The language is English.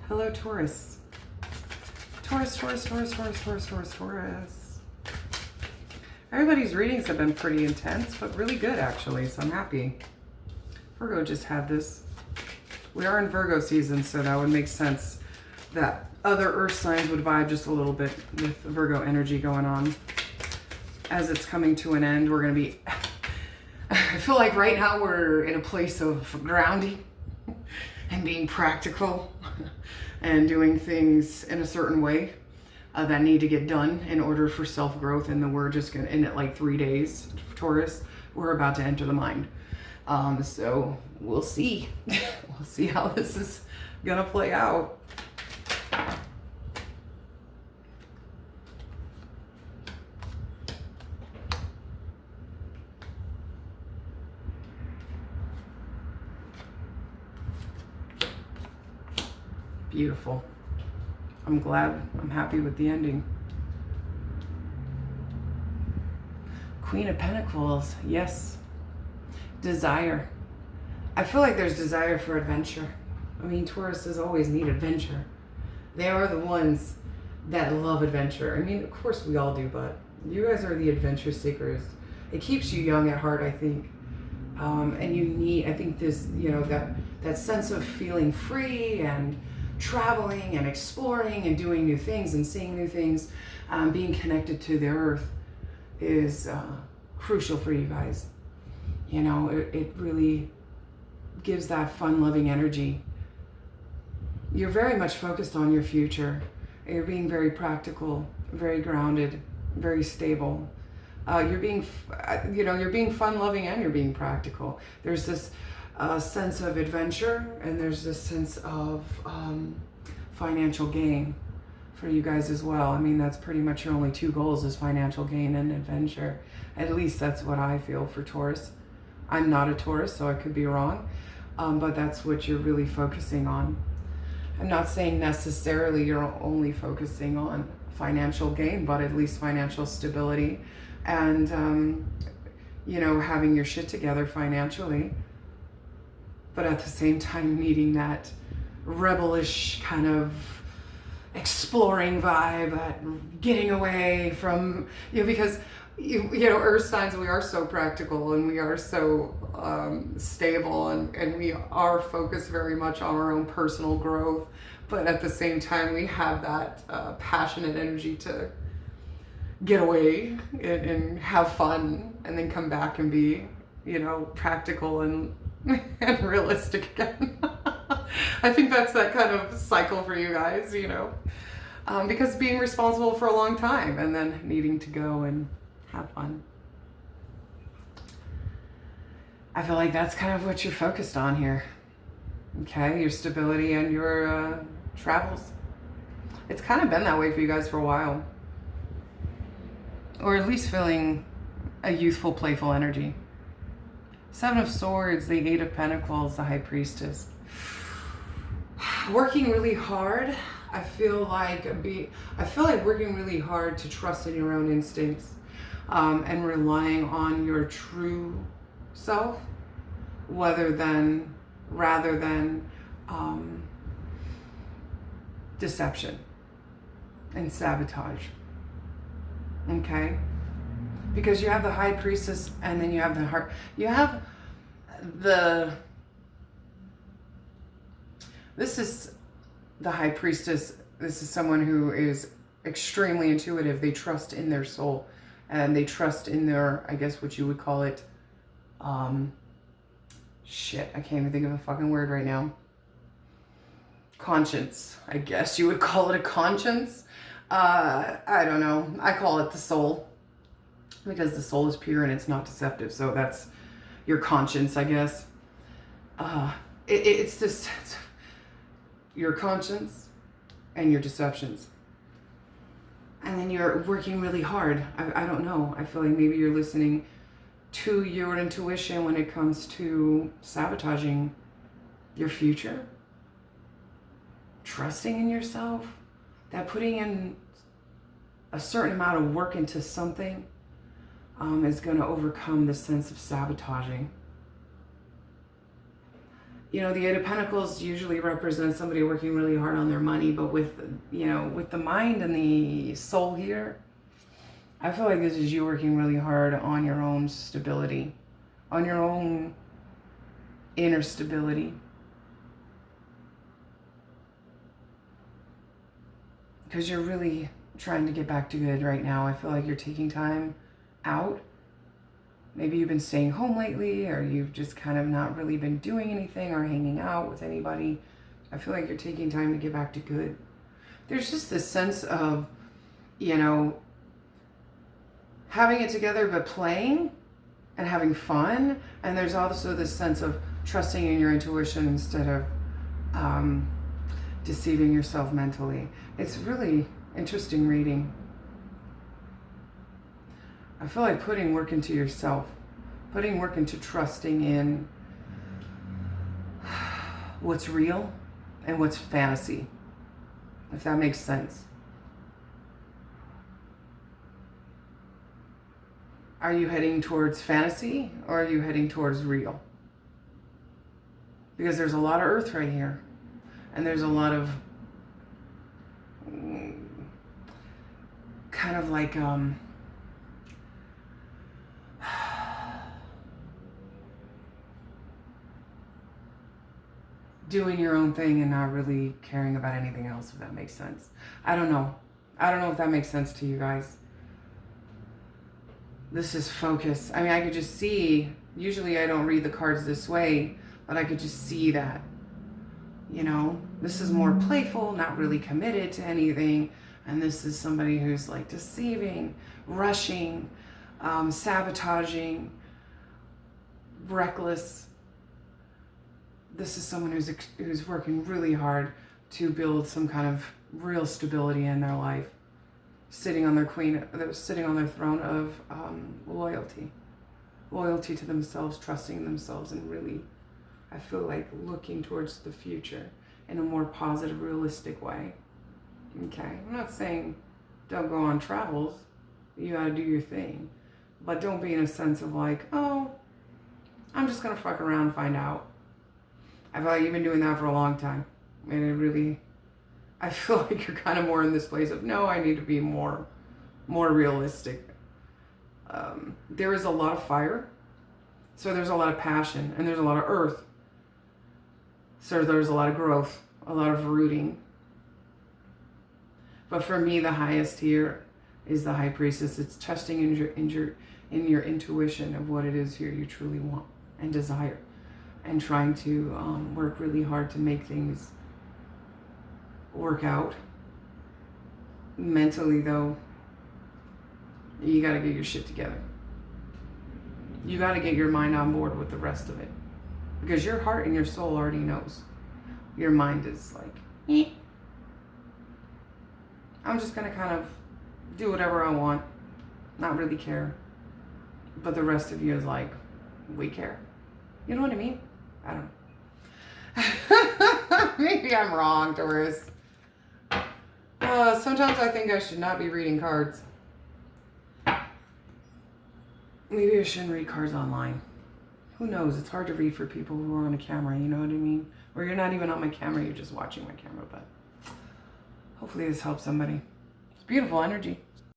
Hello, Taurus. Taurus. Everybody's readings have been pretty intense, but really good, actually, so I'm happy. Virgo just had this. We are in Virgo season, so that would make sense that other earth signs would vibe just a little bit with Virgo energy going on. As it's coming to an end, we're going to be... I feel like right now we're in a place of grounding and being practical and doing things in a certain way that need to get done in order for self-growth. And we're just going to, in like 3 days, Taurus, we're about to enter the mind. So we'll see. We'll see how this is going to play out. Beautiful. I'm glad. I'm happy with the ending. Queen of Pentacles. Yes. Desire. I feel like there's desire for adventure. I mean, Tauruses always need adventure. They are the ones that love adventure. I mean, of course we all do, but you guys are the adventure seekers. It keeps you young at heart, I think. And you need, I think this, you know, that sense of feeling free and traveling and exploring and doing new things and seeing new things, being connected to the earth is crucial for you guys. You know, it really gives that fun-loving energy. You're very much focused on your future. You're being very practical, very grounded, very stable. You're being fun-loving and you're being practical. There's this sense of adventure, and there's this sense of financial gain for you guys as well. I mean, that's pretty much your only two goals, is financial gain and adventure. At least that's what I feel for Taurus. I'm not a Taurus, so I could be wrong, but that's what you're really focusing on. I'm not saying necessarily you're only focusing on financial gain, but at least financial stability and, you know, having your shit together financially. But at the same time needing that rebellish kind of exploring vibe, that getting away from, you know, because, you know, earth signs, we are so practical and we are so stable and we are focused very much on our own personal growth. But at the same time, we have that passionate energy to get away and have fun and then come back and be, you know, practical and realistic again. I think that's that kind of cycle for you guys, you know, because being responsible for a long time and then needing to go and have fun. I feel like that's kind of what you're focused on here. Okay, your stability and your travels. It's kind of been that way for you guys for a while. Or at least feeling a youthful, playful energy. Seven of Swords, the Eight of Pentacles, the High Priestess. Working really hard. I feel like working really hard to trust in your own instincts, and relying on your true self, rather than deception and sabotage. Okay? Because you have the High Priestess and then you have the heart. You have this is the High Priestess. This is someone who is extremely intuitive. They trust in their soul and they trust in their, I guess what you would call it, shit, I can't even think of a fucking word right now. Conscience, I guess you would call it a conscience. I don't know. I call it the soul. Because the soul is pure and it's not deceptive. So that's your conscience, I guess. It's this, your conscience and your deceptions. And then you're working really hard. I don't know. I feel like maybe you're listening to your intuition when it comes to sabotaging your future. Trusting in yourself. That putting in a certain amount of work into something is going to overcome the sense of sabotaging. You know, the Eight of Pentacles usually represents somebody working really hard on their money, but with, you know, with the mind and the soul here, I feel like this is you working really hard on your own stability, on your own inner stability. Because you're really trying to get back to good right now. I feel like you're taking time out. Maybe you've been staying home lately, or you've just kind of not really been doing anything or hanging out with anybody. I feel like you're taking time to get back to good. There's just this sense of, you know, having it together but playing and having fun. And there's also this sense of trusting in your intuition instead of deceiving yourself mentally. It's really interesting reading. I feel like putting work into yourself, putting work into trusting in what's real and what's fantasy, if that makes sense. Are you heading towards fantasy or are you heading towards real? Because there's a lot of earth right here. And there's a lot of kind of like doing your own thing and not really caring about anything else, if that makes sense. I don't know. I don't know if that makes sense to you guys. This is focus. I mean, I could just see, usually I don't read the cards this way, but I could just see that. You know, this is more playful, not really committed to anything. And this is somebody who's like deceiving, rushing, sabotaging, reckless. This is someone who's working really hard to build some kind of real stability in their life, sitting on their throne of loyalty to themselves, trusting themselves, and really, I feel like looking towards the future in a more positive, realistic way. Okay, I'm not saying don't go on travels. You gotta do your thing, but don't be in a sense of like, oh, I'm just gonna fuck around and find out. I feel like you've been doing that for a long time. And I feel like you're kind of more in this place of, no, I need to be more realistic. There is a lot of fire. So there's a lot of passion and there's a lot of earth. So there's a lot of growth, a lot of rooting. But for me, the highest here is the High Priestess. It's trusting in your intuition of what it is here you truly want and desire. And trying to work really hard to make things work out. Mentally, though, you got to get your shit together. You got to get your mind on board with the rest of it. Because your heart and your soul already knows. Your mind is like, eh. I'm just going to kind of do whatever I want. Not really care. But the rest of you is like, we care. You know what I mean? I don't know. Maybe I'm wrong, Taurus. Sometimes I think I should not be reading cards. Maybe I shouldn't read cards online. Who knows? It's hard to read for people who are on a camera, you know what I mean? Or you're not even on my camera, you're just watching my camera, but hopefully this helps somebody. It's beautiful energy.